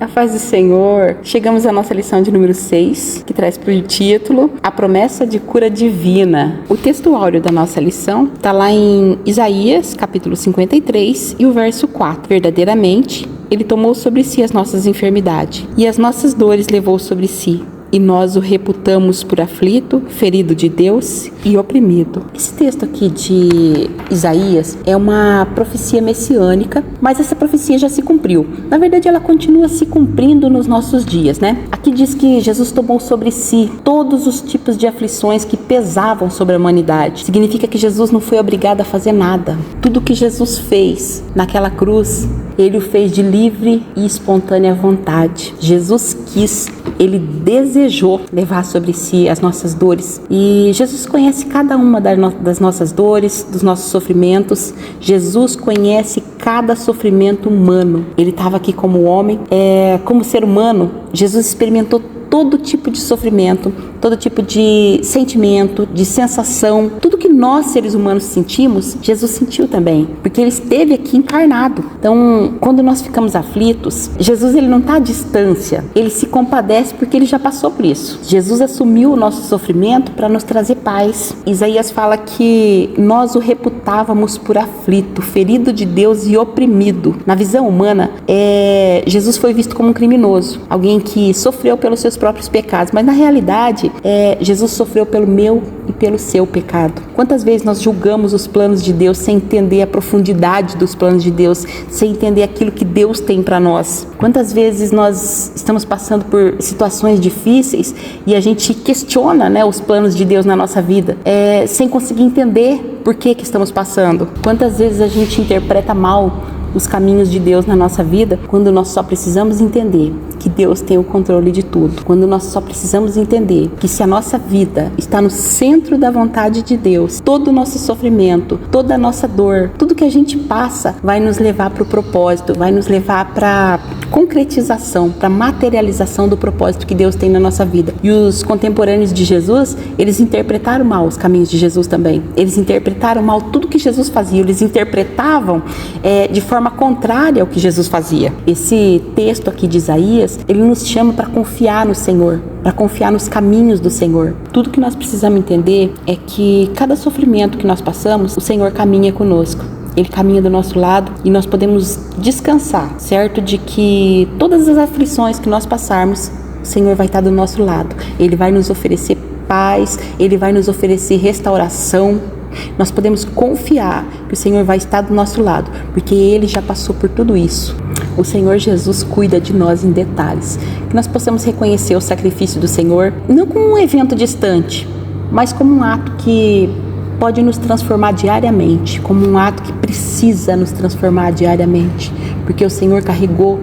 A paz do Senhor. Chegamos à nossa lição de número 6, que traz por título A Promessa de Cura Divina. O texto áureo da nossa lição está lá em Isaías, capítulo 53, e o verso 4. Verdadeiramente, Ele tomou sobre si as nossas enfermidades, e as nossas dores levou sobre si. E nós o reputamos por aflito, ferido de Deus e oprimido. Esse texto aqui de Isaías é uma profecia messiânica, mas essa profecia já se cumpriu. Na verdade, ela continua se cumprindo nos nossos dias, né? Aqui diz que Jesus tomou sobre si todos os tipos de aflições que pesavam sobre a humanidade. Significa que Jesus não foi obrigado a fazer nada. Tudo que Jesus fez naquela cruz, Ele o fez de livre e espontânea vontade. Jesus quis, Ele desejou levar sobre si as nossas dores. E Jesus conhece cada uma das nossas dores, dos nossos sofrimentos. Jesus conhece cada sofrimento humano. Ele estava aqui como homem. Como ser humano, Jesus experimentou todo tipo de sofrimento, todo tipo de sentimento, de sensação. Tudo que nós, seres humanos, sentimos, Jesus sentiu também, porque Ele esteve aqui encarnado. Então, quando nós ficamos aflitos, Jesus ele não está à distância, Ele se compadece porque Ele já passou por isso. Jesus assumiu o nosso sofrimento para nos trazer paz. Isaías fala que nós o reputávamos por aflito, ferido de Deus e oprimido. Na visão humana, Jesus foi visto como um criminoso, alguém que sofreu pelos seus próprios pecados, mas na realidade Jesus sofreu pelo meu e pelo seu pecado. Quantas vezes nós julgamos os planos de Deus sem entender a profundidade dos planos de Deus, sem entender aquilo que Deus tem para nós? Quantas vezes nós estamos passando por situações difíceis e a gente questiona, né, os planos de Deus na nossa vida, sem conseguir entender por que estamos passando? Quantas vezes a gente interpreta mal os caminhos de Deus na nossa vida, quando nós só precisamos entender que Deus tem o controle de tudo, quando nós só precisamos entender que se a nossa vida está no centro da vontade de Deus, todo o nosso sofrimento, toda a nossa dor, tudo que a gente passa vai nos levar para o propósito, vai nos levar para concretização, para materialização do propósito que Deus tem na nossa vida. E os contemporâneos de Jesus, eles interpretaram mal os caminhos de Jesus também. Eles interpretaram mal tudo que Jesus fazia. Eles interpretavam de forma contrária ao que Jesus fazia. Esse texto aqui de Isaías, ele nos chama para confiar no Senhor, para confiar nos caminhos do Senhor. Tudo que nós precisamos entender é que cada sofrimento que nós passamos, o Senhor caminha conosco. Ele caminha do nosso lado e nós podemos descansar, certo? De que todas as aflições que nós passarmos, o Senhor vai estar do nosso lado. Ele vai nos oferecer paz, Ele vai nos oferecer restauração. Nós podemos confiar que o Senhor vai estar do nosso lado, porque Ele já passou por tudo isso. O Senhor Jesus cuida de nós em detalhes. Que nós possamos reconhecer o sacrifício do Senhor, não como um evento distante, mas como um ato que pode nos transformar diariamente, como um ato que precisa nos transformar diariamente, porque o Senhor carregou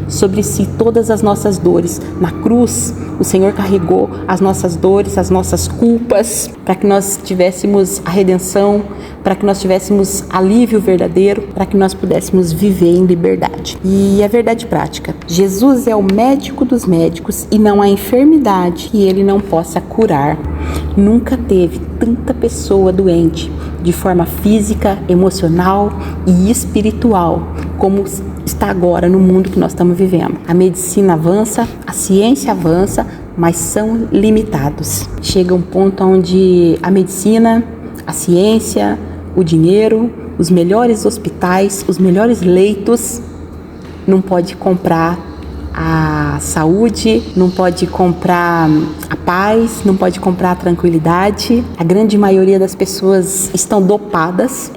sobre si todas as nossas dores. Na cruz, o Senhor carregou as nossas dores, as nossas culpas, para que nós tivéssemos a redenção, para que nós tivéssemos alívio verdadeiro, para que nós pudéssemos viver em liberdade. E a verdade prática: Jesus é o médico dos médicos e não há enfermidade que Ele não possa curar. Nunca teve tanta pessoa doente, de forma física, emocional e espiritual, como está agora no mundo que nós estamos vivendo. A medicina avança, a ciência avança, mas são limitados. Chega um ponto onde a medicina, a ciência, o dinheiro, os melhores hospitais, os melhores leitos, não pode comprar a saúde, não pode comprar a paz, não pode comprar a tranquilidade. A grande maioria das pessoas estão dopadas,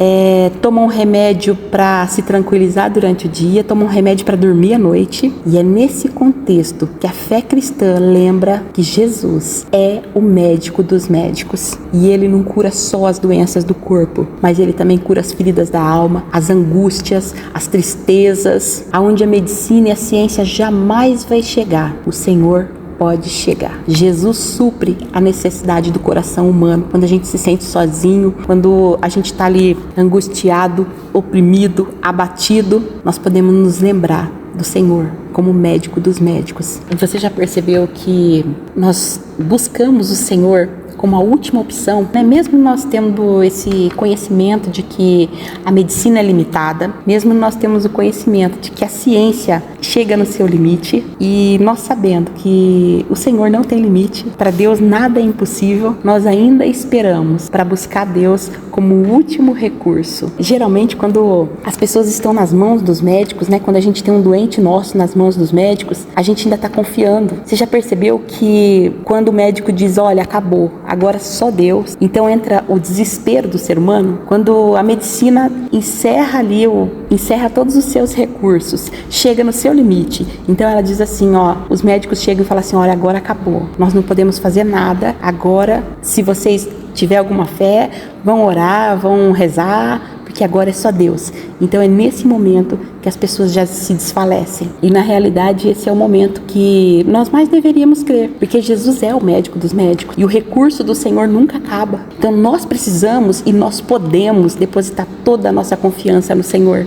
tomam remédio para se tranquilizar durante o dia, tomam remédio para dormir à noite. E é nesse contexto que a fé cristã lembra que Jesus é o médico dos médicos. E Ele não cura só as doenças do corpo, mas Ele também cura as feridas da alma, as angústias, as tristezas, aonde a medicina e a ciência jamais vai chegar. O Senhor pode chegar. Jesus supre a necessidade do coração humano. Quando a gente se sente sozinho, quando a gente está ali angustiado, oprimido, abatido, nós podemos nos lembrar do Senhor como médico dos médicos. E você já percebeu que nós buscamos o Senhor como a última opção, né? Mesmo nós tendo esse conhecimento de que a medicina é limitada, mesmo nós temos o conhecimento de que a ciência chega no seu limite, e nós sabendo que o Senhor não tem limite, para Deus nada é impossível, nós ainda esperamos para buscar Deus como o último recurso. Geralmente, quando as pessoas estão nas mãos dos médicos, né? Quando a gente tem um doente nosso nas mãos dos médicos, a gente ainda está confiando. Você já percebeu que quando o médico diz, olha, acabou, agora só Deus, então entra o desespero do ser humano? Quando a medicina encerra todos os seus recursos, chega no seu limite, então ela diz assim, os médicos chegam e falam assim, olha, agora acabou, nós não podemos fazer nada, agora, se vocês tiver alguma fé, vão orar, vão rezar, porque agora é só Deus. Então é nesse momento que as pessoas já se desfalecem. E na realidade esse é o momento que nós mais deveríamos crer, porque Jesus é o médico dos médicos e o recurso do Senhor nunca acaba. Então nós precisamos e nós podemos depositar toda a nossa confiança no Senhor,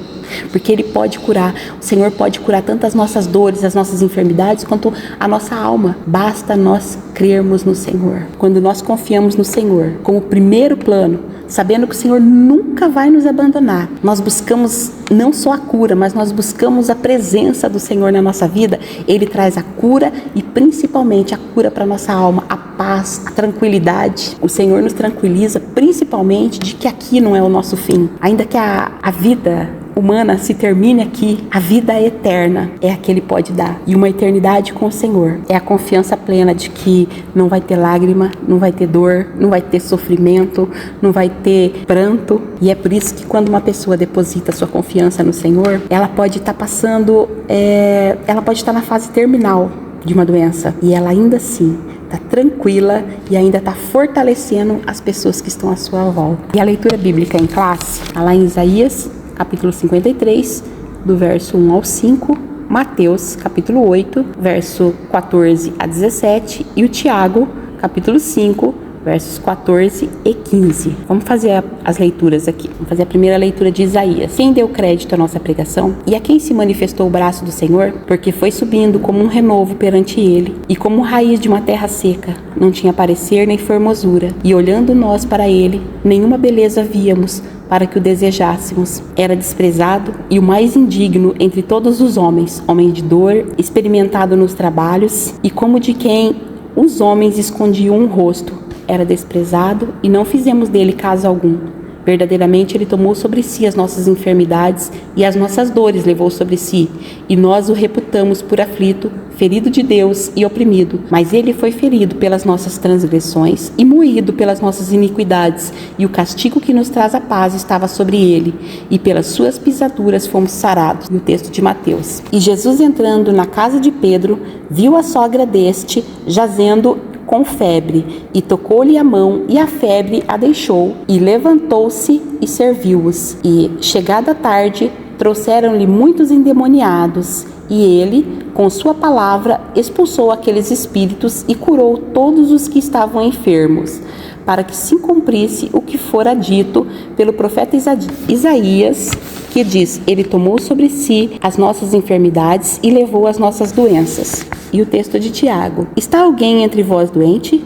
porque Ele pode curar. O Senhor pode curar tanto as nossas dores, as nossas enfermidades, quanto a nossa alma. Basta nós crermos no Senhor. Quando nós confiamos no Senhor como primeiro plano, sabendo que o Senhor nunca vai nos abandonar, nós buscamos não só a cura, mas nós buscamos a presença do Senhor na nossa vida. Ele traz a cura e principalmente a cura para nossa alma, a paz, a tranquilidade. O Senhor nos tranquiliza principalmente de que aqui não é o nosso fim. Ainda que a vida humana se termine aqui, a vida eterna é a que Ele pode dar. E uma eternidade com o Senhor é a confiança plena de que não vai ter lágrima, não vai ter dor, não vai ter sofrimento, não vai ter pranto. E é por isso que quando uma pessoa deposita sua confiança no Senhor, ela pode estar ela pode estar na fase terminal de uma doença, e ela ainda assim está tranquila e ainda está fortalecendo as pessoas que estão à sua volta. E a leitura bíblica em classe, lá em Isaías, capítulo 53, do verso 1 ao 5, Mateus, capítulo 8, verso 14 a 17, e o Tiago, capítulo 5, versos 14 e 15. Vamos fazer as leituras aqui. Vamos fazer a primeira leitura de Isaías. Quem deu crédito à nossa pregação? E a quem se manifestou o braço do Senhor? Porque foi subindo como um renovo perante ele, e como raiz de uma terra seca. Não tinha parecer nem formosura. E olhando nós para ele, nenhuma beleza víamos, para que o desejássemos. Era desprezado e o mais indigno entre todos os homens, homem de dor, experimentado nos trabalhos, e como de quem os homens escondiam um rosto. Era desprezado e não fizemos dele caso algum. Verdadeiramente Ele tomou sobre si as nossas enfermidades e as nossas dores levou sobre si, e nós o reputamos por aflito, ferido de Deus e oprimido. Mas Ele foi ferido pelas nossas transgressões e moído pelas nossas iniquidades, e o castigo que nos traz a paz estava sobre Ele, e pelas suas pisaduras fomos sarados. No texto de Mateus. E Jesus, entrando na casa de Pedro, viu a sogra deste jazendo com febre, e tocou-lhe a mão, e a febre a deixou, e levantou-se e serviu-os. E, chegada a tarde, trouxeram-lhe muitos endemoniados, e ele, com sua palavra, expulsou aqueles espíritos e curou todos os que estavam enfermos, para que se cumprisse o que fora dito pelo profeta Isaías, que diz: Ele tomou sobre si as nossas enfermidades e levou as nossas doenças. E o texto de Tiago: Está alguém entre vós doente?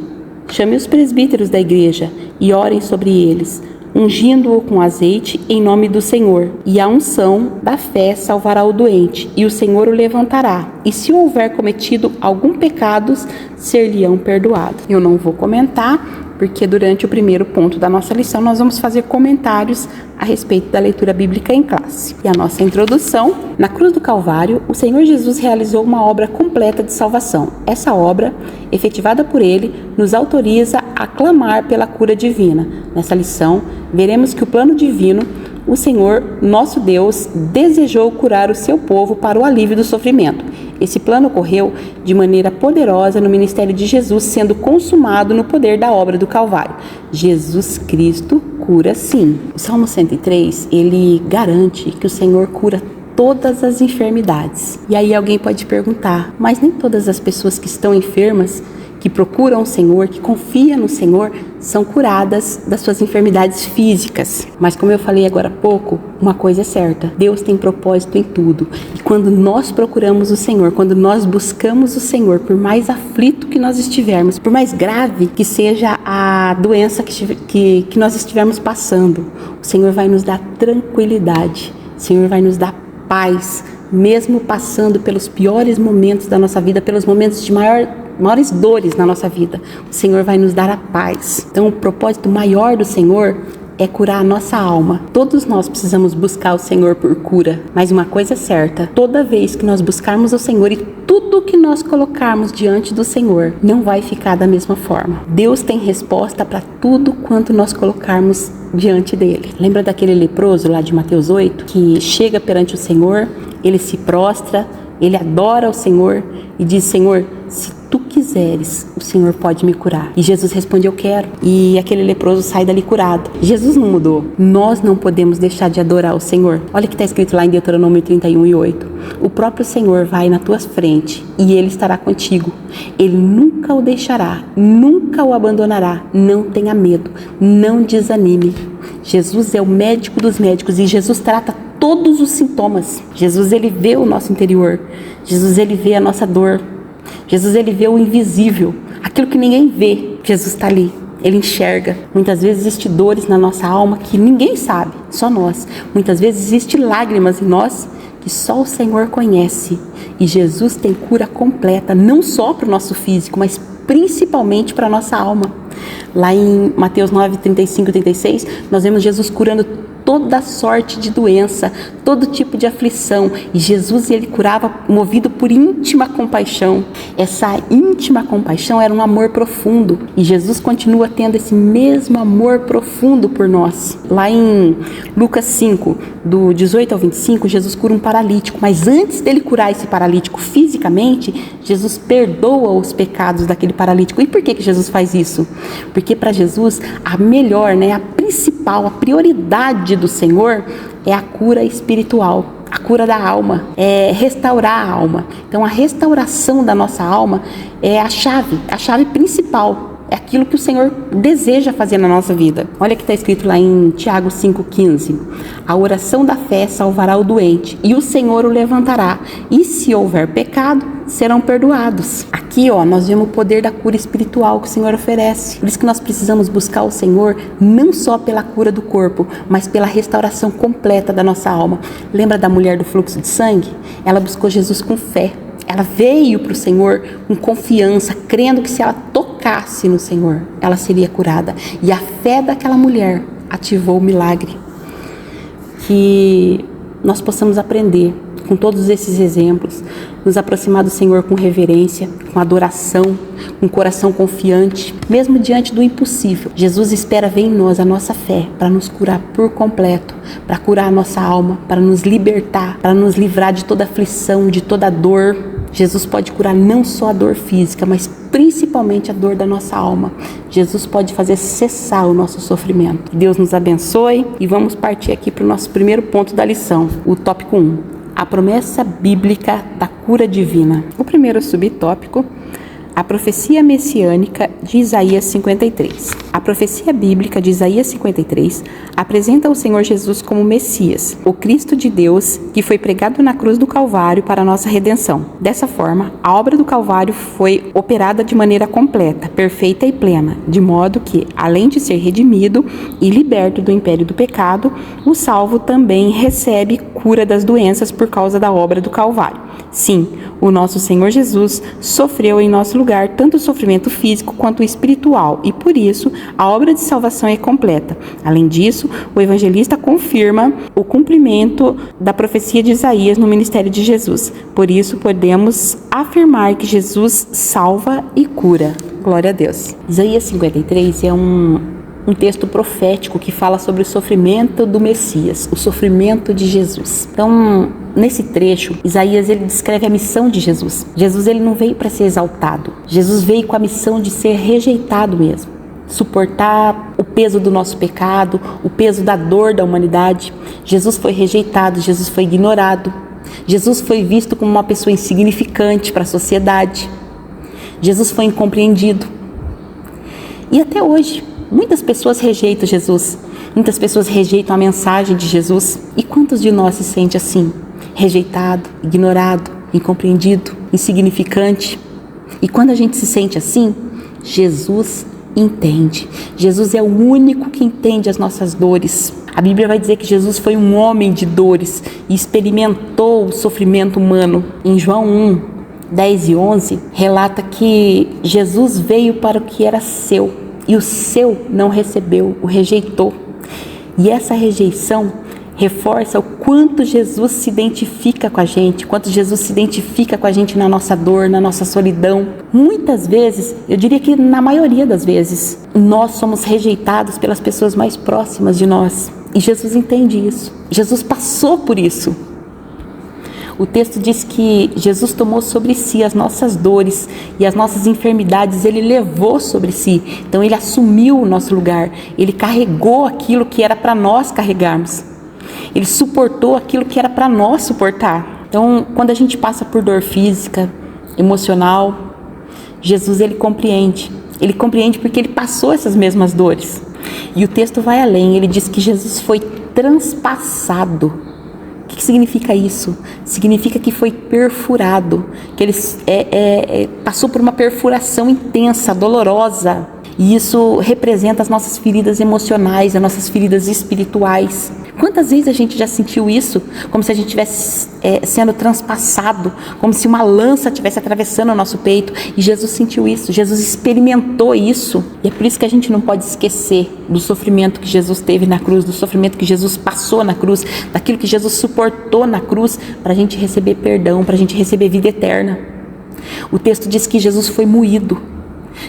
Chame os presbíteros da igreja e orem sobre eles, ungindo-o com azeite em nome do Senhor. E a unção da fé salvará o doente, e o Senhor o levantará. E se houver cometido algum pecado, ser-lhe-ão perdoados. Eu não vou comentar, porque durante o primeiro ponto da nossa lição nós vamos fazer comentários a respeito da leitura bíblica em classe. E a nossa introdução: na cruz do Calvário, o Senhor Jesus realizou uma obra completa de salvação. Essa obra, efetivada por Ele, nos autoriza a clamar pela cura divina. Nessa lição, veremos que o plano divino, o Senhor, nosso Deus, desejou curar o seu povo para o alívio do sofrimento. Esse plano ocorreu de maneira poderosa no ministério de Jesus, sendo consumado no poder da obra do Calvário. Jesus Cristo cura sim. O Salmo 103, ele garante que o Senhor cura todas as enfermidades. E aí alguém pode perguntar: mas nem todas as pessoas que estão enfermas que procuram o Senhor, que confiam no Senhor, são curadas das suas enfermidades físicas. Mas como eu falei agora há pouco, uma coisa é certa: Deus tem propósito em tudo. E quando nós procuramos o Senhor, quando nós buscamos o Senhor, por mais aflito que nós estivermos, por mais grave que seja a doença que nós estivermos passando, o Senhor vai nos dar tranquilidade, o Senhor vai nos dar paz, mesmo passando pelos piores momentos da nossa vida, pelos momentos de maiores dores na nossa vida, o Senhor vai nos dar a paz. Então, o propósito maior do Senhor é curar a nossa alma. Todos nós precisamos buscar o Senhor por cura, mas uma coisa é certa: toda vez que nós buscarmos o Senhor e tudo que nós colocarmos diante do Senhor, não vai ficar da mesma forma. Deus tem resposta para tudo quanto nós colocarmos diante dele. Lembra daquele leproso lá de Mateus 8, que chega perante o Senhor, ele se prostra, ele adora o Senhor e diz: Senhor, se tu quiseres, o Senhor pode me curar. E Jesus responde: eu quero. E aquele leproso sai dali curado. Jesus não mudou. Nós não podemos deixar de adorar o Senhor. Olha o que está escrito lá em Deuteronômio 31:8. O próprio Senhor vai na tua frente e Ele estará contigo. Ele nunca o deixará, nunca o abandonará. Não tenha medo, não desanime. Jesus é o médico dos médicos e Jesus trata todos os sintomas. Jesus, ele vê o nosso interior. Jesus, ele vê a nossa dor. Jesus, ele vê o invisível, aquilo que ninguém vê. Jesus está ali, ele enxerga. Muitas vezes existem dores na nossa alma que ninguém sabe, só nós. Muitas vezes existem lágrimas em nós que só o Senhor conhece. E Jesus tem cura completa, não só para o nosso físico, mas principalmente para a nossa alma. Lá em Mateus 9, 35 e 36, nós vemos Jesus curando toda sorte de doença, todo tipo de aflição. E Jesus, ele curava movido por íntima compaixão. Essa íntima compaixão era um amor profundo. E Jesus continua tendo esse mesmo amor profundo por nós. Lá em Lucas 5, do 18 ao 25, Jesus cura um paralítico. Mas antes dele curar esse paralítico fisicamente, Jesus perdoa os pecados daquele paralítico. E por que Jesus faz isso? Porque para Jesus, a melhor, a principal, a prioridade do Senhor é a cura espiritual, a cura da alma, é restaurar a alma. Então, a restauração da nossa alma é a chave principal. É aquilo que o Senhor deseja fazer na nossa vida. Olha o que está escrito lá em Tiago 5,15. A oração da fé salvará o doente, e o Senhor o levantará. E se houver pecado, serão perdoados. Aqui, nós vemos o poder da cura espiritual que o Senhor oferece. Por isso que nós precisamos buscar o Senhor, não só pela cura do corpo, mas pela restauração completa da nossa alma. Lembra da mulher do fluxo de sangue? Ela buscou Jesus com fé. Ela veio para o Senhor com confiança, crendo que se ela tocasse no Senhor, ela seria curada. E a fé daquela mulher ativou o milagre. Que nós possamos aprender com todos esses exemplos, nos aproximar do Senhor com reverência, com adoração, com coração confiante, mesmo diante do impossível. Jesus espera ver em nós a nossa fé para nos curar por completo, para curar a nossa alma, para nos libertar, para nos livrar de toda aflição, de toda dor. Jesus pode curar não só a dor física, mas principalmente a dor da nossa alma. Jesus pode fazer cessar o nosso sofrimento. Deus nos abençoe e vamos partir aqui para o nosso primeiro ponto da lição, o tópico 1. A promessa bíblica da cura divina. O primeiro subtópico, a profecia messiânica de Isaías 53. A profecia bíblica de Isaías 53 apresenta o Senhor Jesus como Messias, o Cristo de Deus, que foi pregado na cruz do Calvário para a nossa redenção. Dessa forma, a obra do Calvário foi operada de maneira completa, perfeita e plena, de modo que, além de ser redimido e liberto do império do pecado, o salvo também recebe cura das doenças por causa da obra do Calvário. Sim, o nosso Senhor Jesus sofreu em nosso lugar tanto o sofrimento físico quanto o espiritual, e por isso a obra de salvação é completa. Além disso, o evangelista confirma o cumprimento da profecia de Isaías no ministério de Jesus. Por isso, podemos afirmar que Jesus salva e cura. Glória a Deus. Isaías 53 é um texto profético que fala sobre o sofrimento do Messias, o sofrimento de Jesus. Então, nesse trecho, Isaías ele descreve a missão de Jesus. Jesus ele não veio para ser exaltado. Jesus veio com a missão de ser rejeitado mesmo. Suportar o peso do nosso pecado, o peso da dor da humanidade. Jesus foi rejeitado, Jesus foi ignorado. Jesus foi visto como uma pessoa insignificante para a sociedade. Jesus foi incompreendido. E até hoje, muitas pessoas rejeitam Jesus. Muitas pessoas rejeitam a mensagem de Jesus. E quantos de nós se sente assim? Rejeitado, ignorado, incompreendido, insignificante. E quando a gente se sente assim, Jesus entende. Jesus é o único que entende as nossas dores. A Bíblia vai dizer que Jesus foi um homem de dores e experimentou o sofrimento humano. Em João 1, 10 e 11, relata que Jesus veio para o que era seu e o seu não recebeu, o rejeitou. E essa rejeição reforça o quanto Jesus se identifica com a gente, quanto Jesus se identifica com a gente na nossa dor, na nossa solidão. Muitas vezes, eu diria que na maioria das vezes, nós somos rejeitados pelas pessoas mais próximas de nós. E Jesus entende isso. Jesus passou por isso. O texto diz que Jesus tomou sobre si as nossas dores e as nossas enfermidades, Ele levou sobre si. Então Ele assumiu o nosso lugar, Ele carregou aquilo que era para nós carregarmos. Ele suportou aquilo que era para nós suportar. Então, quando a gente passa por dor física, emocional, Jesus, Ele compreende. Ele compreende porque Ele passou essas mesmas dores. E o texto vai além, ele diz que Jesus foi transpassado. O que significa isso? Significa que foi perfurado, que ele passou por uma perfuração intensa, dolorosa. E isso representa as nossas feridas emocionais, as nossas feridas espirituais. Quantas vezes a gente já sentiu isso? Como se a gente estivesse sendo transpassado, como se uma lança estivesse atravessando o nosso peito. E Jesus sentiu isso, Jesus experimentou isso. E é por isso que a gente não pode esquecer do sofrimento que Jesus teve na cruz, do sofrimento que Jesus passou na cruz, daquilo que Jesus suportou na cruz, para a gente receber perdão, para a gente receber vida eterna. O texto diz que Jesus foi moído.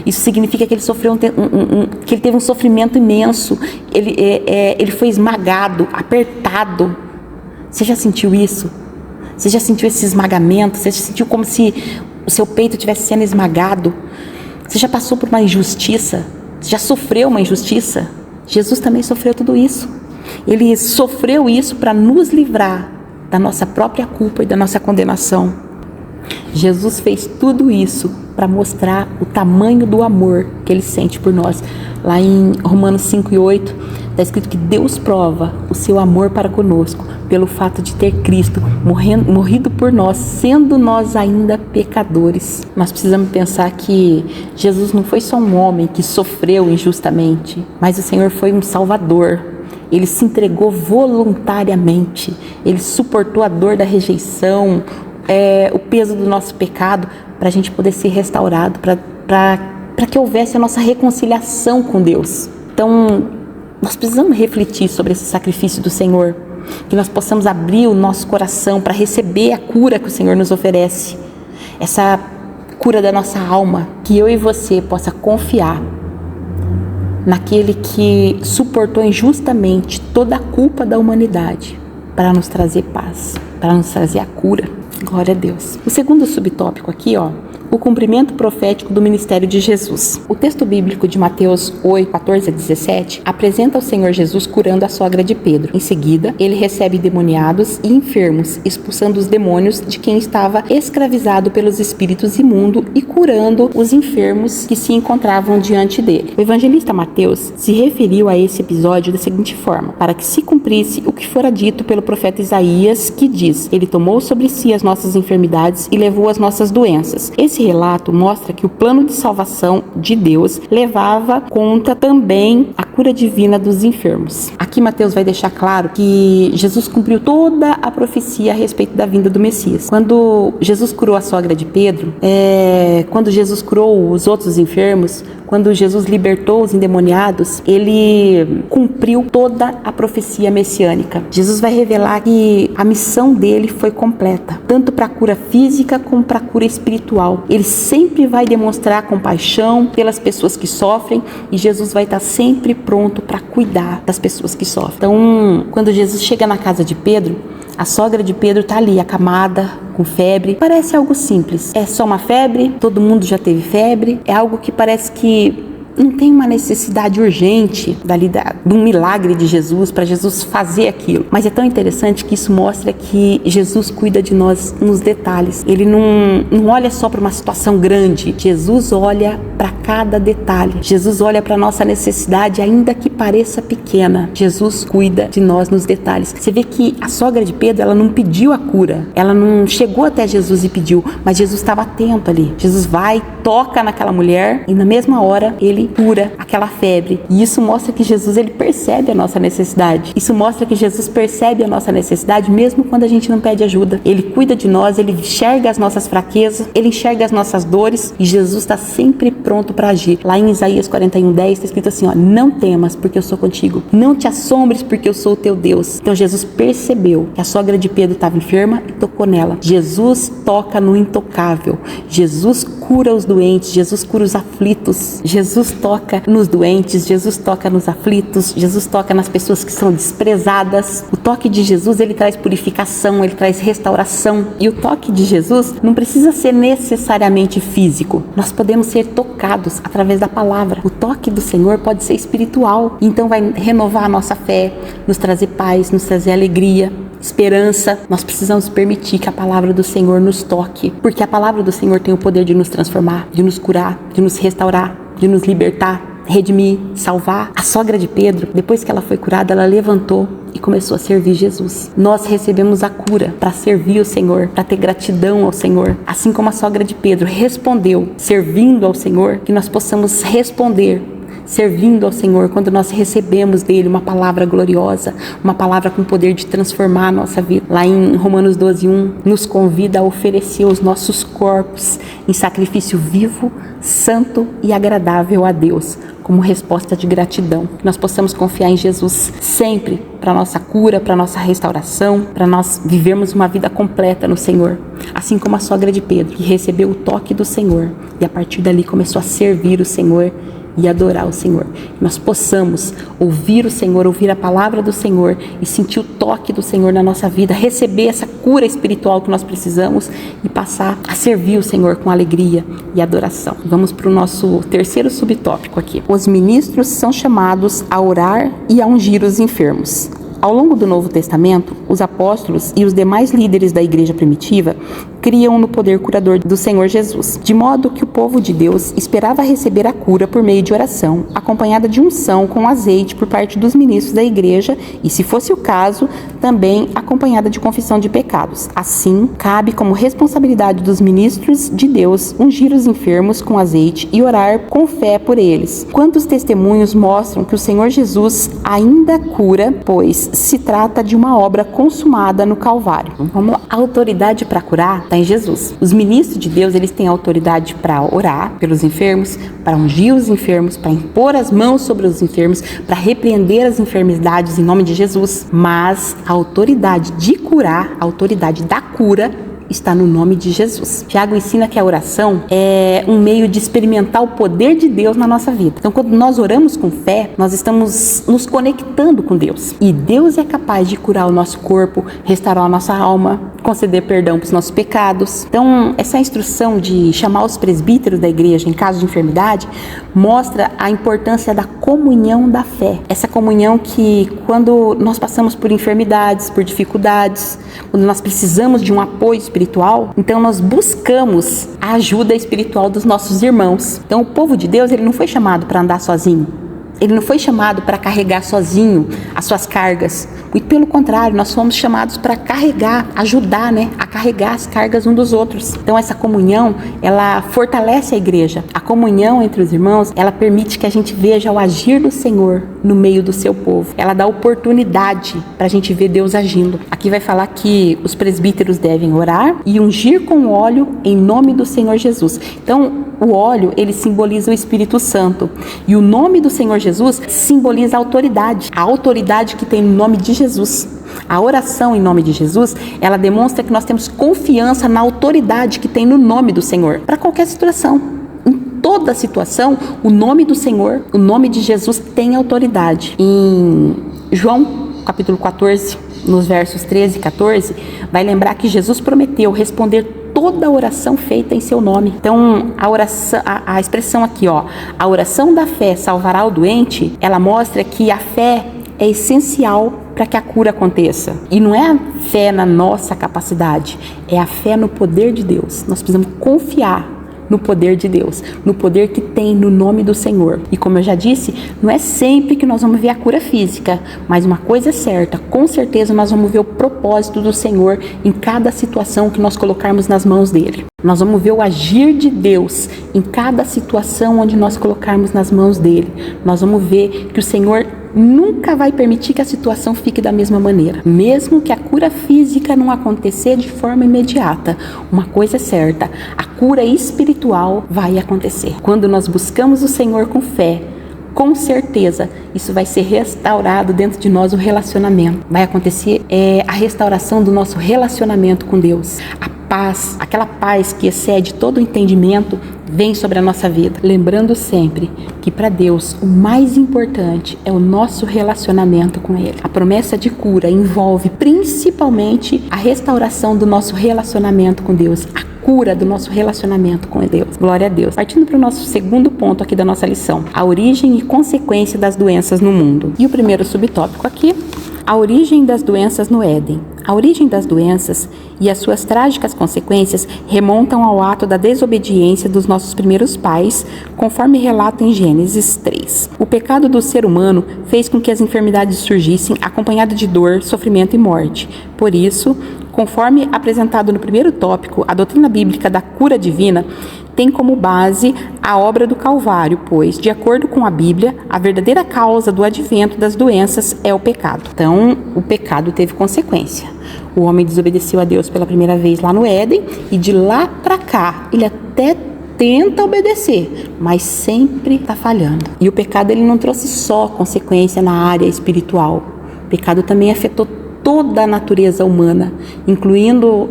Isso significa que ele sofreu que ele teve um sofrimento imenso. Ele foi esmagado, apertado. Você já sentiu isso? Você já sentiu esse esmagamento? Você já sentiu como se o seu peito estivesse sendo esmagado? Você já passou por uma injustiça? Você já sofreu uma injustiça? Jesus também sofreu tudo isso. Ele sofreu isso para nos livrar da nossa própria culpa e da nossa condenação. Jesus fez tudo isso para mostrar o tamanho do amor que Ele sente por nós. Lá em Romanos 5 e 8, está escrito que Deus prova o seu amor para conosco pelo fato de ter Cristo morrido por nós, sendo nós ainda pecadores. Nós precisamos pensar que Jesus não foi só um homem que sofreu injustamente, mas o Senhor foi um Salvador. Ele se entregou voluntariamente, Ele suportou a dor da rejeição, o peso do nosso pecado, para a gente poder ser restaurado, para que houvesse a nossa reconciliação com Deus. Então, nós precisamos refletir sobre esse sacrifício do Senhor, que nós possamos abrir o nosso coração para receber a cura que o Senhor nos oferece, essa cura da nossa alma, que eu e você possa confiar naquele que suportou injustamente toda a culpa da humanidade para nos trazer paz, para nos trazer a cura. Glória a Deus. O segundo subtópico aqui, o cumprimento profético do ministério de Jesus. O texto bíblico de Mateus 8, 14 a 17 apresenta o Senhor Jesus curando a sogra de Pedro. Em seguida, ele recebe endemoniados e enfermos, expulsando os demônios de quem estava escravizado pelos espíritos imundos e curando os enfermos que se encontravam diante dele. O evangelista Mateus se referiu a esse episódio da seguinte forma: para que se cumprisse o que fora dito pelo profeta Isaías, que diz: ele tomou sobre si as nossas enfermidades e levou as nossas doenças. Esse relato mostra que o plano de salvação de Deus levava conta também a cura divina dos enfermos. Aqui Mateus vai deixar claro que Jesus cumpriu toda a profecia a respeito da vinda do Messias. Quando Jesus curou a sogra de Pedro, quando Jesus curou os outros enfermos, quando Jesus libertou os endemoniados, ele cumpriu toda a profecia messiânica. Jesus vai revelar que a missão dele foi completa, tanto para a cura física como para a cura espiritual. Ele sempre vai demonstrar compaixão pelas pessoas que sofrem e Jesus vai estar sempre pronto para cuidar das pessoas que sofrem. Então, quando Jesus chega na casa de Pedro, a sogra de Pedro está ali, acamada, com febre. Parece algo simples. É só uma febre, todo mundo já teve febre. É algo que parece que não tem uma necessidade urgente de um milagre de Jesus, para Jesus fazer aquilo. Mas é tão interessante que isso mostra que Jesus cuida de nós nos detalhes. Ele não olha só para uma situação grande. Jesus olha para cada detalhe. Jesus olha para nossa necessidade, ainda que pareça pequena. Jesus cuida de nós nos detalhes. Você vê que a sogra de Pedro, ela não pediu a cura. Ela não chegou até Jesus e pediu, mas Jesus estava atento ali. Jesus vai, toca naquela mulher e na mesma hora ele cura aquela febre. E isso mostra que Jesus, ele percebe a nossa necessidade. Isso mostra que Jesus percebe a nossa necessidade mesmo quando a gente não pede ajuda. Ele cuida de nós, ele enxerga as nossas fraquezas, ele enxerga as nossas dores e Jesus está sempre pronto para agir. Lá em Isaías 41:10 está escrito assim, não temas porque eu sou contigo, não te assombres porque eu sou o teu Deus. Então Jesus percebeu que a sogra de Pedro estava enferma e tocou nela. Jesus toca no intocável. Jesus cura os doentes, Jesus cura os aflitos. Jesus toca nos doentes, Jesus toca nos aflitos, Jesus toca nas pessoas que são desprezadas. O toque de Jesus, ele traz purificação, ele traz restauração. E o toque de Jesus não precisa ser necessariamente físico. Nós podemos ser tocados através da palavra. O toque do Senhor pode ser espiritual. Então vai renovar a nossa fé, nos trazer paz, nos trazer alegria, esperança. Nós precisamos permitir que a palavra do Senhor nos toque, porque a palavra do Senhor tem o poder de nos transformar, de nos curar, de nos restaurar, de nos libertar, redimir, salvar. A sogra de Pedro, depois que ela foi curada, ela levantou e começou a servir Jesus. Nós recebemos a cura para servir o Senhor, para ter gratidão ao Senhor. Assim como a sogra de Pedro respondeu servindo ao Senhor, que nós possamos responder servindo ao Senhor quando nós recebemos dele uma palavra gloriosa, uma palavra com poder de transformar a nossa vida. Lá em Romanos 12:1 nos convida a oferecer os nossos corpos em sacrifício vivo, santo e agradável a Deus, como resposta de gratidão. Que nós possamos confiar em Jesus sempre para nossa cura, para nossa restauração, para nós vivermos uma vida completa no Senhor. Assim como a sogra de Pedro, que recebeu o toque do Senhor e a partir dali começou a servir o Senhor e adorar o Senhor. Que nós possamos ouvir o Senhor, ouvir a palavra do Senhor e sentir o toque do Senhor na nossa vida, receber essa cura espiritual que nós precisamos e passar a servir o Senhor com alegria e adoração. Vamos para o nosso terceiro subtópico aqui. Os ministros são chamados a orar e a ungir os enfermos. Ao longo do Novo Testamento, os apóstolos e os demais líderes da igreja primitiva criam no poder curador do Senhor Jesus, de modo que o povo de Deus esperava receber a cura por meio de oração, acompanhada de unção com azeite por parte dos ministros da igreja e, se fosse o caso, também acompanhada de confissão de pecados. Assim, cabe como responsabilidade dos ministros de Deus ungir os enfermos com azeite e orar com fé por eles. Quantos testemunhos mostram que o Senhor Jesus ainda cura, pois se trata de uma obra consumada no Calvário. Vamos lá. A autoridade para curar está em Jesus. Os ministros de Deus, eles têm autoridade para orar pelos enfermos, para ungir os enfermos, para impor as mãos sobre os enfermos, para repreender as enfermidades em nome de Jesus. Mas a autoridade de curar, a autoridade da cura, está no nome de Jesus. Tiago ensina que a oração é um meio de experimentar o poder de Deus na nossa vida. Então, quando nós oramos com fé, nós estamos nos conectando com Deus. E Deus é capaz de curar o nosso corpo, restaurar a nossa alma, conceder perdão para os nossos pecados. Então, essa instrução de chamar os presbíteros da igreja em caso de enfermidade mostra a importância da comunhão da fé. Essa comunhão que, quando nós passamos por enfermidades, por dificuldades, quando nós precisamos de um apoio espiritual, então nós buscamos a ajuda espiritual dos nossos irmãos. Então, o povo de Deus, ele não foi chamado para andar sozinho. Ele não foi chamado para carregar sozinho as suas cargas. Muito pelo contrário, nós fomos chamados para carregar, ajudar, a carregar as cargas uns dos outros. Então essa comunhão, ela fortalece a igreja. A comunhão entre os irmãos, ela permite que a gente veja o agir do Senhor no meio do seu povo. Ela dá oportunidade para a gente ver Deus agindo. Aqui vai falar que os presbíteros devem orar e ungir com óleo em nome do Senhor Jesus. Então, o óleo, ele simboliza o Espírito Santo. E o nome do Senhor Jesus simboliza a autoridade que tem no nome de Jesus. A oração em nome de Jesus, ela demonstra que nós temos confiança na autoridade que tem no nome do Senhor, para qualquer situação. Em toda situação, o nome do Senhor, o nome de Jesus tem autoridade. Em João, capítulo 14, nos versos 13 e 14, vai lembrar que Jesus prometeu responder toda oração feita em seu nome. Então, a expressão aqui, a oração da fé salvará o doente, ela mostra que a fé é essencial para que a cura aconteça. E não é a fé na nossa capacidade, é a fé no poder de Deus. Nós precisamos confiar no poder de Deus, no poder que tem no nome do Senhor. E como eu já disse, não é sempre que nós vamos ver a cura física, mas uma coisa é certa, com certeza nós vamos ver o propósito do Senhor em cada situação que nós colocarmos nas mãos dele. Nós vamos ver o agir de Deus em cada situação onde nós colocarmos nas mãos dele. Nós vamos ver que o Senhor nunca vai permitir que a situação fique da mesma maneira. Mesmo que a cura física não acontecer de forma imediata, uma coisa é certa, a cura espiritual vai acontecer. Quando nós buscamos o Senhor com fé, com certeza isso vai ser restaurado dentro de nós, o relacionamento. Vai acontecer a restauração do nosso relacionamento com Deus. A paz, aquela paz que excede todo o entendimento, vem sobre a nossa vida. Lembrando sempre que para Deus o mais importante é o nosso relacionamento com Ele. A promessa de cura envolve principalmente a restauração do nosso relacionamento com Deus, a cura do nosso relacionamento com Deus. Glória a Deus. Partindo para o nosso segundo ponto aqui da nossa lição, a origem e consequência das doenças no mundo. E o primeiro subtópico aqui, a origem das doenças no Éden. A origem das doenças e as suas trágicas consequências remontam ao ato da desobediência dos nossos primeiros pais, conforme relata em Gênesis 3. O pecado do ser humano fez com que as enfermidades surgissem acompanhadas de dor, sofrimento e morte. Por isso, conforme apresentado no primeiro tópico, a doutrina bíblica da cura divina tem como base a obra do Calvário, pois, de acordo com a Bíblia, a verdadeira causa do advento das doenças é o pecado. Então, o pecado teve consequência. O homem desobedeceu a Deus pela primeira vez lá no Éden e de lá para cá, ele até tenta obedecer, mas sempre está falhando. E o pecado ele não trouxe só consequência na área espiritual. O pecado também afetou toda a natureza humana, incluindo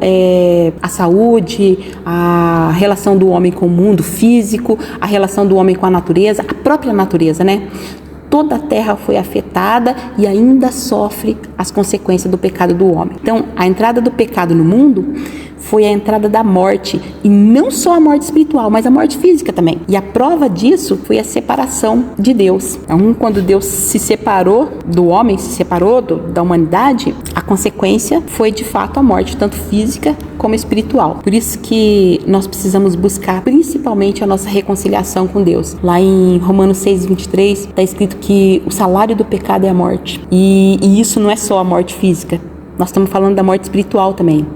a saúde, a relação do homem com o mundo físico, a relação do homem com a natureza, a própria natureza, né? Toda a terra foi afetada e ainda sofre as consequências do pecado do homem. Então, a entrada do pecado no mundo foi a entrada da morte, e não só a morte espiritual, mas a morte física também. E a prova disso foi a separação de Deus. Então, quando Deus se separou do homem, se separou da humanidade, a consequência foi de fato a morte, tanto física como espiritual. Por isso que nós precisamos buscar principalmente a nossa reconciliação com Deus. Lá em Romanos 6:23 está escrito que o salário do pecado é a morte. E isso não é só a morte física. Nós estamos falando da morte espiritual também.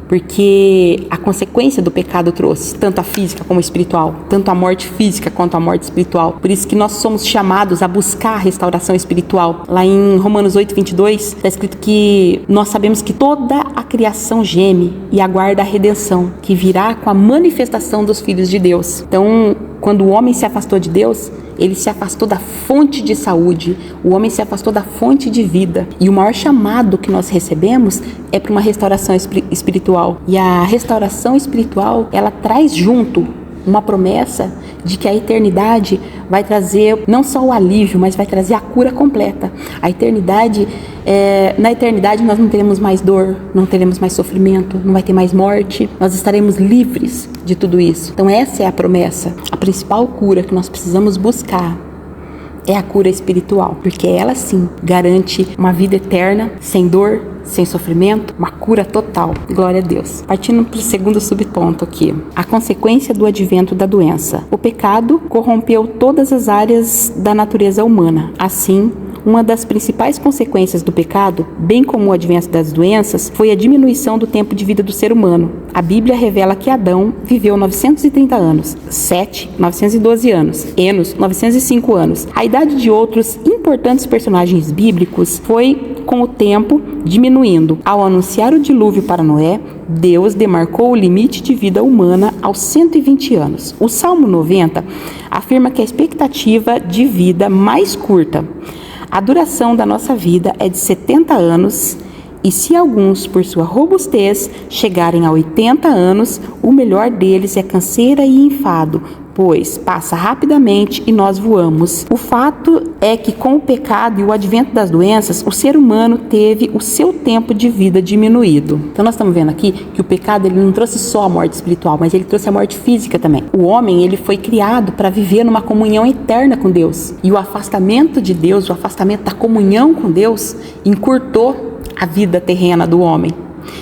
Porque a consequência do pecado trouxe tanto a física como a espiritual, tanto a morte física quanto a morte espiritual. Por isso que nós somos chamados a buscar a restauração espiritual. Lá em Romanos 8:22 está escrito que nós sabemos que toda a criação geme e aguarda a redenção, que virá com a manifestação dos filhos de Deus. Então, quando o homem se afastou de Deus, ele se afastou da fonte de saúde, o homem se afastou da fonte de vida. E o maior chamado que nós recebemos é para uma restauração espiritual. E a restauração espiritual, ela traz junto uma promessa de que a eternidade vai trazer não só o alívio, mas vai trazer a cura completa. A eternidade, na eternidade nós não teremos mais dor, não teremos mais sofrimento, não vai ter mais morte, nós estaremos livres de tudo isso. Então essa é a promessa. A principal cura que nós precisamos buscar é a cura espiritual, porque ela sim garante uma vida eterna, sem dor, sem sofrimento, uma cura total. Glória a Deus. Partindo para o segundo subponto aqui, a consequência do advento da doença. O pecado corrompeu todas as áreas da natureza humana. Assim, uma das principais consequências do pecado, bem como o advento das doenças, foi a diminuição do tempo de vida do ser humano. A Bíblia revela que Adão viveu 930 anos, Sete, 912 anos, Enos, 905 anos. A idade de outros importantes personagens bíblicos foi, com o tempo, diminuindo. Ao anunciar o dilúvio para Noé, Deus demarcou o limite de vida humana aos 120 anos. O Salmo 90 afirma que a expectativa de vida mais curta, a duração da nossa vida é de 70 anos e se alguns, por sua robustez, chegarem a 80 anos, o melhor deles é canseira e enfado, pois passa rapidamente e nós voamos. O fato é que com o pecado e o advento das doenças, o ser humano teve o seu tempo de vida diminuído. Então nós estamos vendo aqui que o pecado ele não trouxe só a morte espiritual, mas ele trouxe a morte física também. O homem ele foi criado para viver numa comunhão eterna com Deus. E o afastamento de Deus, o afastamento da comunhão com Deus, encurtou a vida terrena do homem.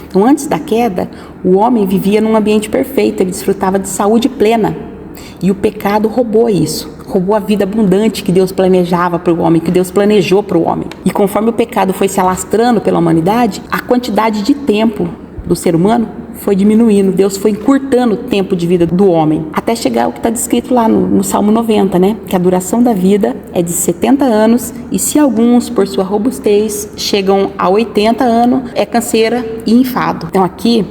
Então antes da queda, o homem vivia num ambiente perfeito, ele desfrutava de saúde plena. E o pecado roubou isso, roubou a vida abundante que Deus planejava para o homem, que Deus planejou para o homem. E conforme o pecado foi se alastrando pela humanidade, a quantidade de tempo do ser humano foi diminuindo, Deus foi encurtando o tempo de vida do homem, até chegar ao que está descrito lá no Salmo 90, né? Que a duração da vida é de 70 anos e se alguns, por sua robustez, chegam a 80 anos, é canseira e enfado. Então aqui,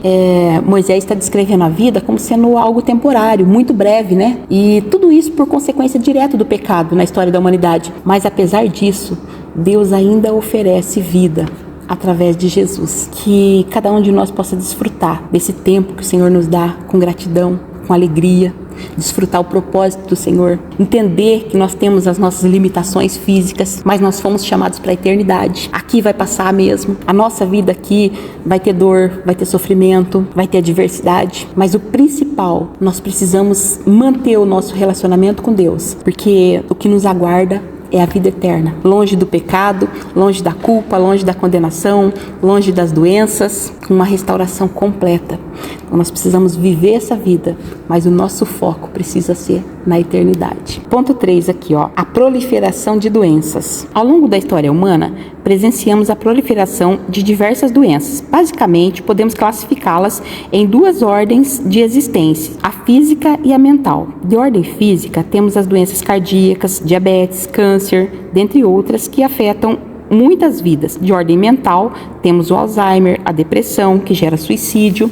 Moisés está descrevendo a vida como sendo algo temporário, muito breve, né? E tudo isso por consequência direta do pecado na história da humanidade. Mas apesar disso, Deus ainda oferece vida através de Jesus, que cada um de nós possa desfrutar desse tempo que o Senhor nos dá com gratidão, com alegria, desfrutar o propósito do Senhor, entender que nós temos as nossas limitações físicas, mas nós fomos chamados para a eternidade. Aqui vai passar mesmo, a nossa vida aqui vai ter dor, vai ter sofrimento, vai ter adversidade, mas o principal, nós precisamos manter o nosso relacionamento com Deus, porque o que nos aguarda é a vida eterna, longe do pecado, longe da culpa, longe da condenação, longe das doenças, uma restauração completa. Então nós precisamos viver essa vida, mas o nosso foco precisa ser na eternidade. Ponto 3 aqui, a proliferação de doenças. Ao longo da história humana, presenciamos a proliferação de diversas doenças. Basicamente, podemos classificá-las em duas ordens de existência, a física e a mental. De ordem física, temos as doenças cardíacas, diabetes, câncer, dentre outras que afetam muitas vidas. De ordem mental, temos o Alzheimer, a depressão, que gera suicídio,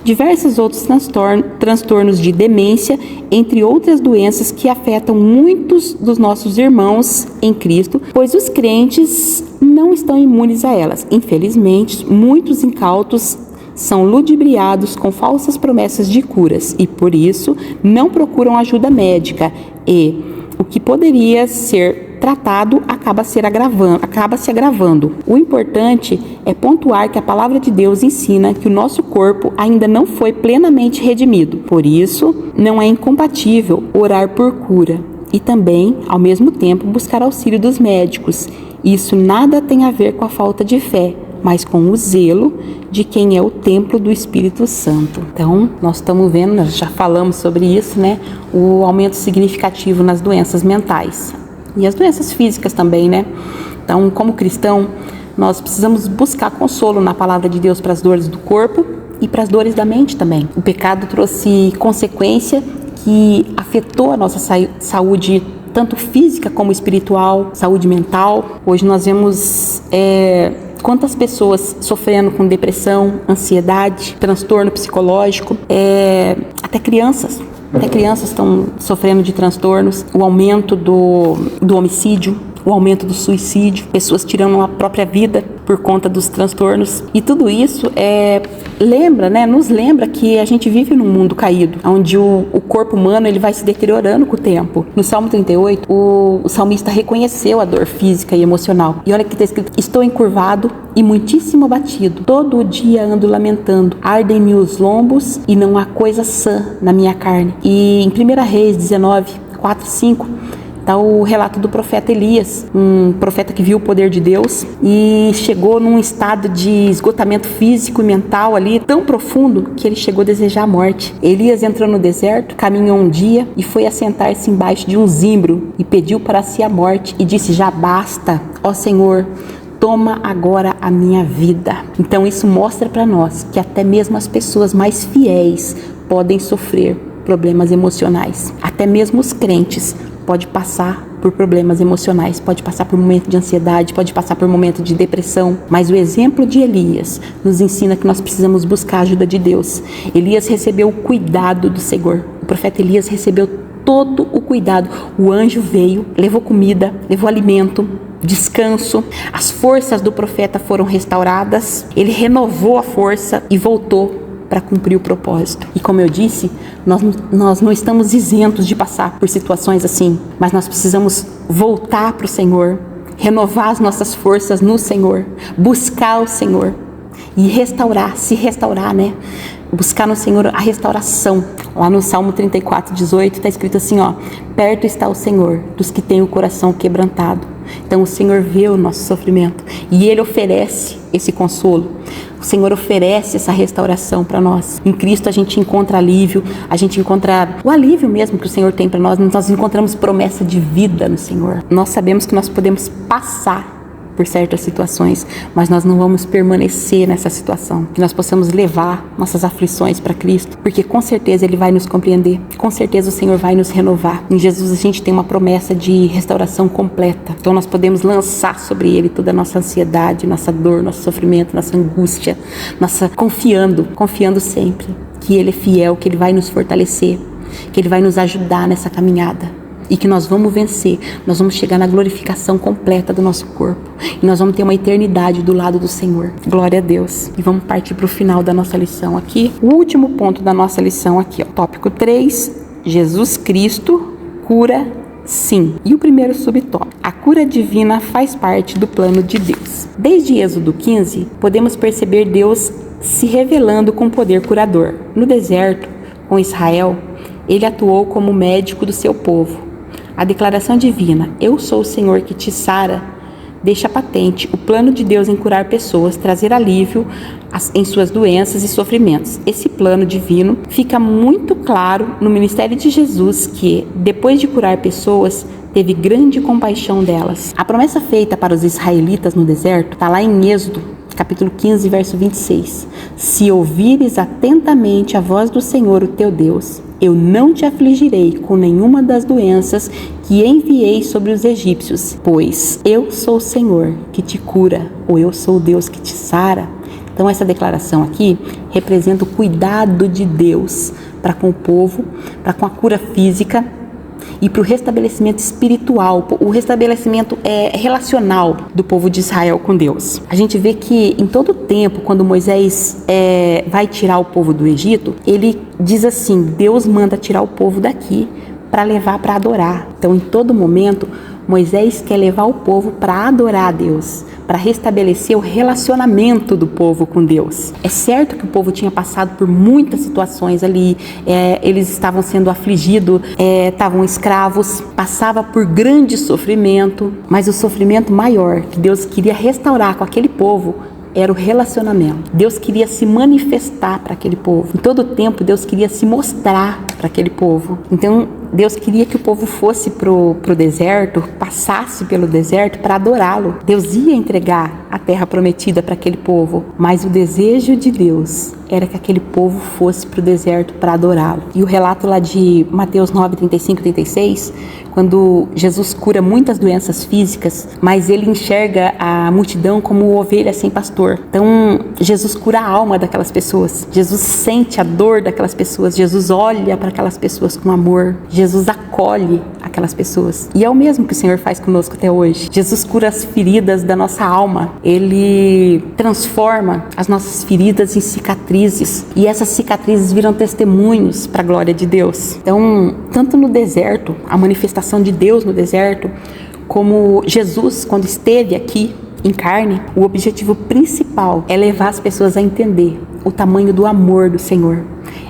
diversos outros transtornos de demência, entre outras doenças que afetam muitos dos nossos irmãos em Cristo, pois os crentes não estão imunes a elas. Infelizmente, muitos incautos são ludibriados com falsas promessas de curas e, por isso, não procuram ajuda médica e o que poderia ser tratado acaba se agravando. O importante é pontuar que a palavra de Deus ensina que o nosso corpo ainda não foi plenamente redimido. Por isso, não é incompatível orar por cura e também, ao mesmo tempo, buscar auxílio dos médicos. Isso nada tem a ver com a falta de fé, mas com o zelo de quem é o templo do Espírito Santo. Então, nós estamos vendo, nós já falamos sobre isso, né? O aumento significativo nas doenças mentais. E as doenças físicas também, né? Então, como cristão, nós precisamos buscar consolo na palavra de Deus para as dores do corpo e para as dores da mente também. O pecado trouxe consequência que afetou a nossa saúde, tanto física como espiritual, saúde mental. Hoje nós vemos quantas pessoas sofrendo com depressão, ansiedade, transtorno psicológico, até crianças. Até crianças estão sofrendo de transtornos, o aumento do homicídio, o aumento do suicídio, pessoas tirando a própria vida por conta dos transtornos. E tudo isso nos lembra que a gente vive num mundo caído, onde o corpo humano ele vai se deteriorando com o tempo. No Salmo 38, o salmista reconheceu a dor física e emocional. E olha que está escrito: estou encurvado e muitíssimo abatido. Todo dia ando lamentando. Ardem-me os lombos e não há coisa sã na minha carne. E em 1 Reis 19, 4 e 5... está o relato do profeta Elias, um profeta que viu o poder de Deus e chegou num estado de esgotamento físico e mental ali tão profundo que ele chegou a desejar a morte. Elias entrou no deserto, caminhou um dia e foi assentar-se embaixo de um zimbro e pediu para si a morte e disse: já basta, ó Senhor, toma agora a minha vida. Então isso mostra para nós que até mesmo as pessoas mais fiéis podem sofrer problemas emocionais. Até mesmo os crentes pode passar por problemas emocionais, pode passar por momento de ansiedade, pode passar por momento de depressão. Mas o exemplo de Elias nos ensina que nós precisamos buscar a ajuda de Deus. Elias recebeu o cuidado do Senhor. O profeta Elias recebeu todo o cuidado. O anjo veio, levou comida, levou alimento, descanso. As forças do profeta foram restauradas. Ele renovou a força e voltou para cumprir o propósito. E como eu disse, nós não estamos isentos de passar por situações assim, mas nós precisamos voltar para o Senhor, renovar as nossas forças no Senhor, buscar o Senhor e se restaurar, né? Buscar no Senhor a restauração. Lá no Salmo 34:18 está escrito assim, ó: perto está o Senhor dos que têm o coração quebrantado. Então o Senhor vê o nosso sofrimento e Ele oferece esse consolo. O Senhor oferece essa restauração para nós. Em Cristo a gente encontra alívio, a gente encontra o alívio mesmo que o Senhor tem para nós. Nós encontramos promessa de vida no Senhor. Nós sabemos que nós podemos passar por certas situações, mas nós não vamos permanecer nessa situação. Que nós possamos levar nossas aflições para Cristo, porque com certeza Ele vai nos compreender, com certeza o Senhor vai nos renovar. Em Jesus a gente tem uma promessa de restauração completa, então nós podemos lançar sobre Ele toda a nossa ansiedade, nossa dor, nosso sofrimento, nossa angústia, confiando sempre que Ele é fiel, que Ele vai nos fortalecer, que Ele vai nos ajudar nessa caminhada. E que nós vamos vencer, nós vamos chegar na glorificação completa do nosso corpo. E nós vamos ter uma eternidade do lado do Senhor. Glória a Deus. E vamos partir para o final da nossa lição aqui. O último ponto da nossa lição aqui, ó. Tópico 3, Jesus Cristo cura sim. E o primeiro subtópico, a cura divina faz parte do plano de Deus. Desde Êxodo 15, podemos perceber Deus se revelando com poder curador. No deserto, com Israel, Ele atuou como médico do seu povo. A declaração divina, eu sou o Senhor que te sara, deixa patente o plano de Deus em curar pessoas, trazer alívio em suas doenças e sofrimentos. Esse plano divino fica muito claro no ministério de Jesus, que, depois de curar pessoas, teve grande compaixão delas. A promessa feita para os israelitas no deserto está lá em Êxodo, capítulo 15, verso 26. Se ouvires atentamente a voz do Senhor, o teu Deus, eu não te afligirei com nenhuma das doenças que enviei sobre os egípcios, pois eu sou o Senhor que te cura, ou eu sou o Deus que te sara. Então essa declaração aqui representa o cuidado de Deus para com o povo, para com a cura física e para o restabelecimento espiritual, o restabelecimento relacional do povo de Israel com Deus. A gente vê que em todo tempo, quando Moisés vai tirar o povo do Egito, ele diz assim, Deus manda tirar o povo daqui para levar para adorar. Então em todo momento, Moisés quer levar o povo para adorar a Deus, para restabelecer o relacionamento do povo com Deus. É certo que o povo tinha passado por muitas situações ali, eles estavam sendo afligidos, estavam escravos, passava por grande sofrimento, mas o sofrimento maior que Deus queria restaurar com aquele povo era o relacionamento. Deus queria se manifestar para aquele povo. Em todo tempo, Deus queria se mostrar para aquele povo. Então, Deus queria que o povo fosse pro deserto, passasse pelo deserto para adorá-lo. Deus ia entregar a terra prometida para aquele povo, mas o desejo de Deus era que aquele povo fosse pro deserto para adorá-lo. E o relato lá de Mateus 9, 35 e 36, quando Jesus cura muitas doenças físicas, mas ele enxerga a multidão como ovelha sem pastor. Então, Jesus cura a alma daquelas pessoas. Jesus sente a dor daquelas pessoas. Jesus olha para aquelas pessoas com amor. Jesus acolhe aquelas pessoas. E é o mesmo que o Senhor faz conosco até hoje. Jesus cura as feridas da nossa alma. Ele transforma as nossas feridas em cicatrizes. E essas cicatrizes viram testemunhos para a glória de Deus. Então, tanto no deserto, a manifestação de Deus no deserto, como Jesus, quando esteve aqui em carne, o objetivo principal é levar as pessoas a entender o tamanho do amor do Senhor.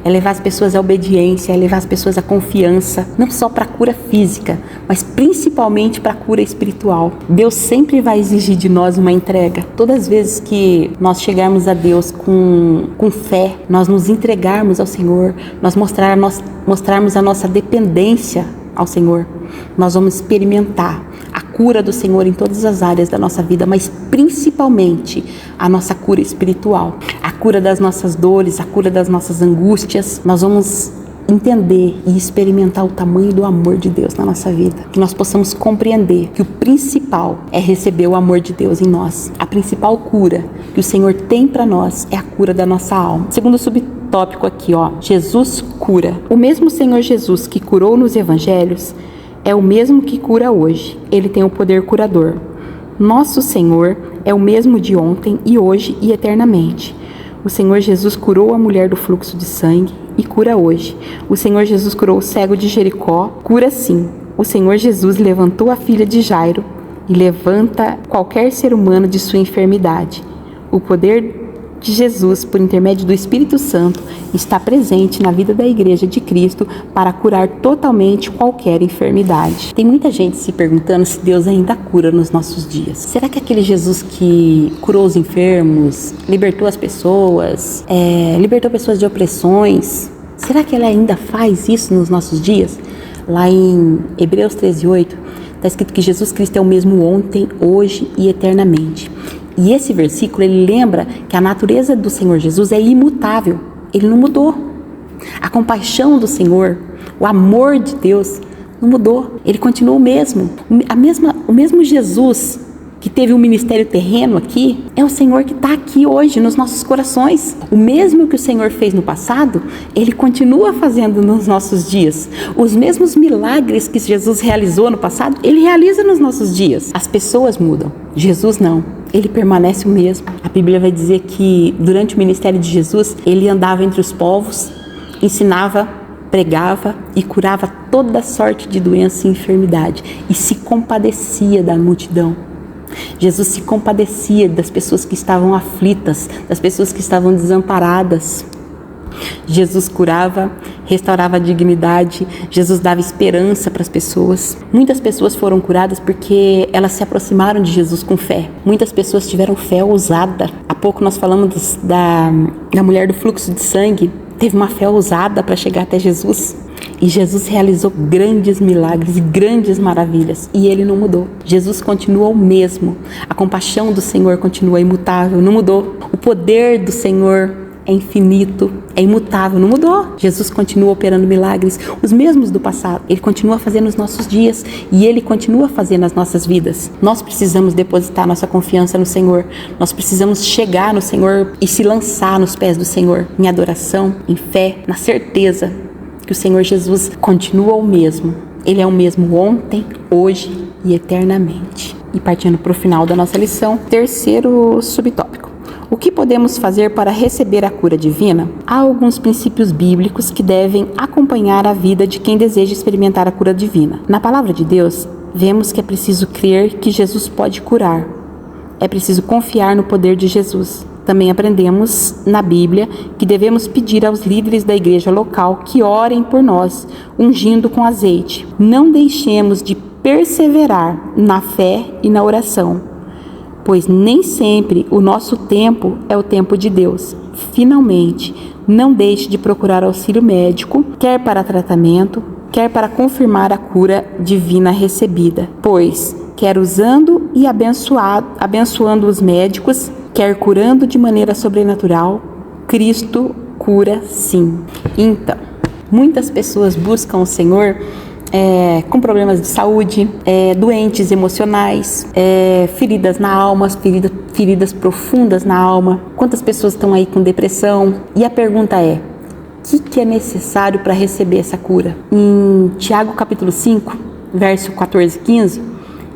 É levar as pessoas à obediência, é levar as pessoas à confiança, não só para a cura física, mas principalmente para a cura espiritual. Deus sempre vai exigir de nós uma entrega. Todas as vezes que nós chegarmos a Deus com fé, nós nos entregarmos ao Senhor, nós mostrarmos a nossa dependência ao Senhor, nós vamos experimentar a cura do Senhor em todas as áreas da nossa vida, mas principalmente a nossa cura espiritual, a cura das nossas dores, a cura das nossas angústias. Nós vamos entender e experimentar o tamanho do amor de Deus na nossa vida, que nós possamos compreender que o principal é receber o amor de Deus em nós. A principal cura que o Senhor tem para nós é a cura da nossa alma. Segundo subtópico aqui, Jesus cura. O mesmo Senhor Jesus que curou nos evangelhos é o mesmo que cura hoje. Ele tem o poder curador. Nosso Senhor é o mesmo de ontem e hoje e eternamente. O Senhor Jesus curou a mulher do fluxo de sangue e cura hoje. O Senhor Jesus curou o cego de Jericó, cura sim. O Senhor Jesus levantou a filha de Jairo e levanta qualquer ser humano de sua enfermidade. O poder de Jesus, por intermédio do Espírito Santo, está presente na vida da Igreja de Cristo para curar totalmente qualquer enfermidade. Tem muita gente se perguntando se Deus ainda cura nos nossos dias. Será que aquele Jesus que curou os enfermos, libertou as pessoas, libertou pessoas de opressões, será que Ele ainda faz isso nos nossos dias? Lá em Hebreus 13:8, está escrito que Jesus Cristo é o mesmo ontem, hoje e eternamente. E esse versículo, ele lembra que a natureza do Senhor Jesus é imutável. Ele não mudou. A compaixão do Senhor, o amor de Deus não mudou. Ele continua o mesmo. O mesmo Jesus que teve um ministério terreno aqui, é o Senhor que está aqui hoje nos nossos corações. O mesmo que o Senhor fez no passado, Ele continua fazendo nos nossos dias. Os mesmos milagres que Jesus realizou no passado, Ele realiza nos nossos dias. As pessoas mudam, Jesus não. Ele permanece o mesmo. A Bíblia vai dizer que durante o ministério de Jesus, Ele andava entre os povos, ensinava, pregava e curava toda sorte de doença e enfermidade e se compadecia da multidão. Jesus se compadecia das pessoas que estavam aflitas, das pessoas que estavam desamparadas. Jesus curava, restaurava a dignidade, Jesus dava esperança para as pessoas. Muitas pessoas foram curadas porque elas se aproximaram de Jesus com fé. Muitas pessoas tiveram fé ousada. Há pouco nós falamos da mulher do fluxo de sangue. Teve uma fé ousada para chegar até Jesus. E Jesus realizou grandes milagres e grandes maravilhas. E Ele não mudou. Jesus continua o mesmo. A compaixão do Senhor continua imutável, não mudou. O poder do Senhor é infinito, é imutável, não mudou. Jesus continua operando milagres, os mesmos do passado. Ele continua fazendo nos nossos dias e Ele continua fazendo nas nossas vidas. Nós precisamos depositar nossa confiança no Senhor. Nós precisamos chegar no Senhor e se lançar nos pés do Senhor, em adoração, em fé, na certeza que o Senhor Jesus continua o mesmo. Ele é o mesmo ontem, hoje e eternamente. E partindo para o final da nossa lição, terceiro subtópico. O que podemos fazer para receber a cura divina? Há alguns princípios bíblicos que devem acompanhar a vida de quem deseja experimentar a cura divina. Na palavra de Deus, vemos que é preciso crer que Jesus pode curar. É preciso confiar no poder de Jesus. Também aprendemos na Bíblia que devemos pedir aos líderes da igreja local que orem por nós, ungindo com azeite. Não deixemos de perseverar na fé e na oração, pois nem sempre o nosso tempo é o tempo de Deus. Finalmente, não deixe de procurar auxílio médico, quer para tratamento, quer para confirmar a cura divina recebida, pois quer usando e abençoando os médicos, quer curando de maneira sobrenatural, Cristo cura sim. Então, muitas pessoas buscam o Senhor com problemas de saúde, doentes emocionais, feridas na alma, feridas profundas na alma. Quantas pessoas estão aí com depressão? E a pergunta é, o que é necessário para receber essa cura? Em Tiago capítulo 5, verso 14 e 15,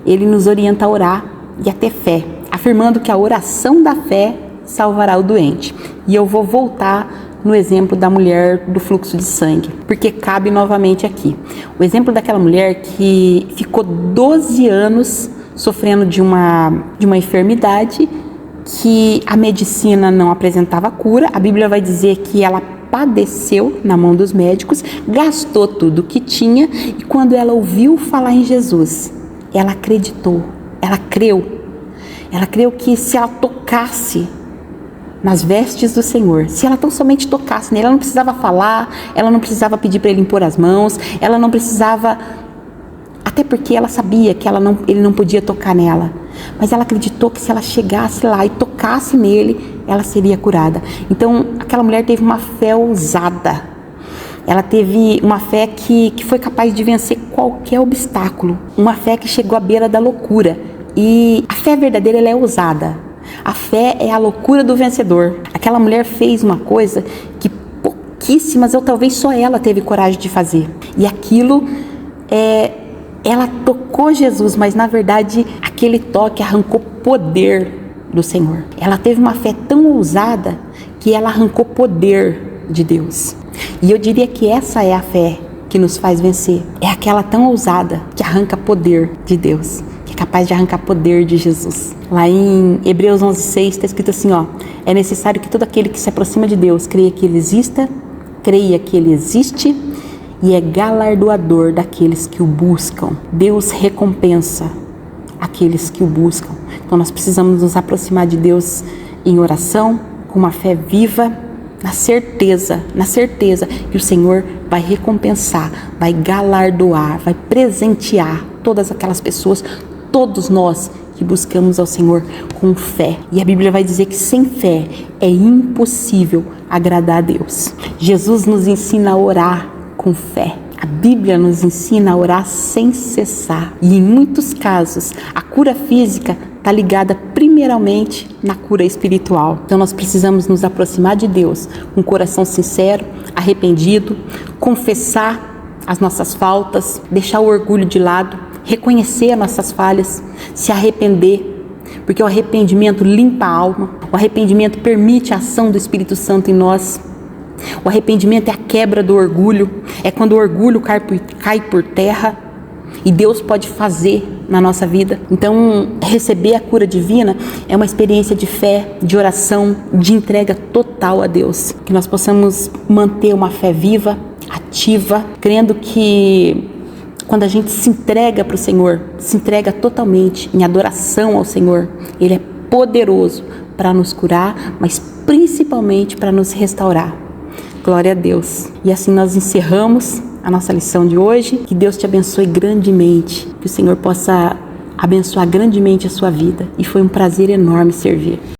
ele nos orienta a orar e a ter fé, afirmando que a oração da fé salvará o doente. E eu vou voltar no exemplo da mulher do fluxo de sangue, porque cabe novamente aqui. O exemplo daquela mulher que ficou 12 anos sofrendo de uma enfermidade que a medicina não apresentava cura. A Bíblia vai dizer que ela padeceu na mão dos médicos, gastou tudo que tinha e quando ela ouviu falar em Jesus, ela acreditou, ela creu que se ela tocasse nas vestes do Senhor, se ela tão somente tocasse nele, ela não precisava falar, ela não precisava pedir para ele impor as mãos, ela não precisava, até porque ela sabia que ele não podia tocar nela, mas ela acreditou que se ela chegasse lá e tocasse nele, ela seria curada. Então aquela mulher teve uma fé ousada, ela teve uma fé que foi capaz de vencer qualquer obstáculo, uma fé que chegou à beira da loucura. E a fé verdadeira, ela é ousada. A fé é a loucura do vencedor. Aquela mulher fez uma coisa que pouquíssimas, ou talvez só ela teve coragem de fazer. E aquilo, ela tocou Jesus, mas na verdade aquele toque arrancou poder do Senhor. Ela teve uma fé tão ousada que ela arrancou poder de Deus. E eu diria que essa é a fé que nos faz vencer. É aquela tão ousada que arranca poder de Deus, que é capaz de arrancar poder de Jesus. Lá em Hebreus 11:6 está escrito assim, é necessário que todo aquele que se aproxima de Deus creia que Ele existe e é galardoador daqueles que o buscam. Deus recompensa aqueles que o buscam. Então nós precisamos nos aproximar de Deus em oração, com uma fé viva, na certeza que o Senhor vai recompensar, vai galardoar, vai presentear todas aquelas pessoas, todos nós que buscamos ao Senhor com fé. E a Bíblia vai dizer que sem fé é impossível agradar a Deus. Jesus nos ensina a orar com fé. A Bíblia nos ensina a orar sem cessar. E em muitos casos, a cura física está ligada primeiramente na cura espiritual. Então nós precisamos nos aproximar de Deus com um coração sincero, arrependido, confessar as nossas faltas, deixar o orgulho de lado, reconhecer as nossas falhas, se arrepender, porque o arrependimento limpa a alma, o arrependimento permite a ação do Espírito Santo em nós. O arrependimento é a quebra do orgulho, é quando o orgulho cai por terra e Deus pode fazer na nossa vida. Então, receber a cura divina é uma experiência de fé, de oração, de entrega total a Deus. Que nós possamos manter uma fé viva, ativa, crendo que quando a gente se entrega para o Senhor, se entrega totalmente em adoração ao Senhor, Ele é poderoso para nos curar, mas principalmente para nos restaurar. Glória a Deus. E assim nós encerramos a nossa lição de hoje. Que Deus te abençoe grandemente. Que o Senhor possa abençoar grandemente a sua vida. E foi um prazer enorme servir.